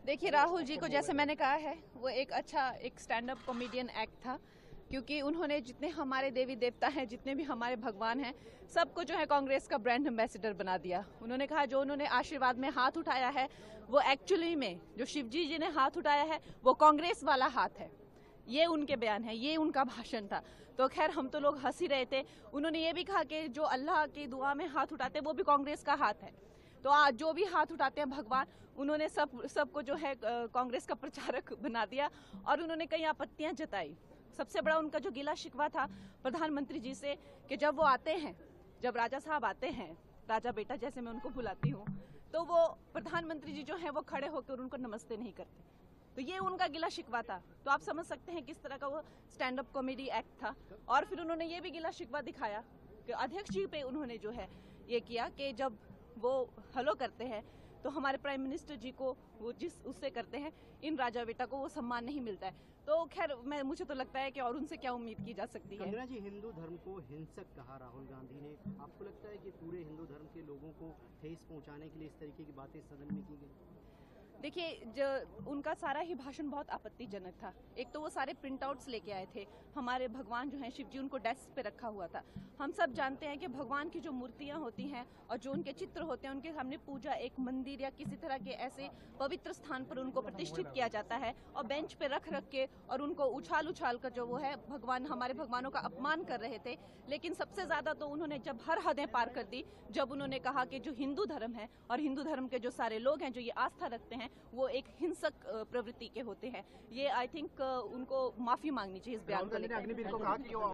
देखिए, राहुल जी को जैसे मैंने कहा है, वो एक स्टैंड अप कॉमेडियन एक्ट था, क्योंकि उन्होंने जितने हमारे देवी देवता हैं, जितने भी हमारे भगवान हैं, सबको जो है कांग्रेस का ब्रांड एम्बेसडर बना दिया। उन्होंने कहा जो उन्होंने आशीर्वाद में हाथ उठाया है, वो एक्चुअली में जो शिवजी जी ने हाथ उठाया है, वो कांग्रेस वाला हाथ है। ये उनके बयान है, ये उनका भाषण था। तो खैर हम तो लोग हंस ही रहे थे। उन्होंने ये भी कहा कि जो अल्लाह की दुआ में हाथ उठाते हैं वो भी कांग्रेस का हाथ है। तो आज जो भी हाथ उठाते हैं भगवान, उन्होंने सबको जो है कांग्रेस का प्रचारक बना दिया और उन्होंने कई आपत्तियां जताई। सबसे बड़ा उनका जो गिला शिकवा था प्रधानमंत्री जी से कि जब वो आते हैं, जब राजा साहब आते हैं, राजा बेटा जैसे मैं उनको बुलाती हूँ, तो वो प्रधानमंत्री जी जो है वो खड़े होकर उनको नमस्ते नहीं करते। तो ये उनका गिला शिकवा था। तो आप समझ सकते हैं किस तरह का वो स्टैंड अप कॉमेडी एक्ट था। और फिर उन्होंने ये भी गिला शिकवा दिखाया कि अध्यक्ष जी पे उन्होंने जो है ये किया कि जब वो हेलो करते हैं तो हमारे प्राइम मिनिस्टर जी को वो जिस उससे करते हैं, इन राजा बेटा को वो सम्मान नहीं मिलता है। तो खैर मुझे तो लगता है कि और उनसे क्या उम्मीद की जा सकती है। कंगना जी, हिंदू धर्म को हिंसक कहा राहुल गांधी ने। आपको लगता है कि पूरे हिंदू धर्म के लोगों को ठेस पहुंचाने के लिए इस तरीके की बातें सदन में की गई? देखिए, जो उनका सारा ही भाषण बहुत आपत्तिजनक था। एक तो वो सारे प्रिंट आउट्स लेके आए थे, हमारे भगवान जो हैं शिव जी, उनको डेस्क पे रखा हुआ था। हम सब जानते हैं कि भगवान की जो मूर्तियां होती हैं और जो उनके चित्र होते हैं, उनके सामने पूजा एक मंदिर या किसी तरह के ऐसे पवित्र स्थान पर उनको प्रतिष्ठित किया जाता है और बेंच पे रख रख के और उनको उछाल उछाल कर जो वो है भगवान, हमारे भगवानों का अपमान कर रहे थे। लेकिन सबसे ज्यादा तो उन्होंने जब हर हदें पार कर दी, जब उन्होंने कहा कि जो हिंदू धर्म है और हिंदू धर्म के जो सारे लोग हैं जो ये आस्था रखते हैं, वो एक हिंसक प्रवृत्ति के होते हैं। ये आई थिंक उनको माफी मांगनी चाहिए इस बयान को लेकर।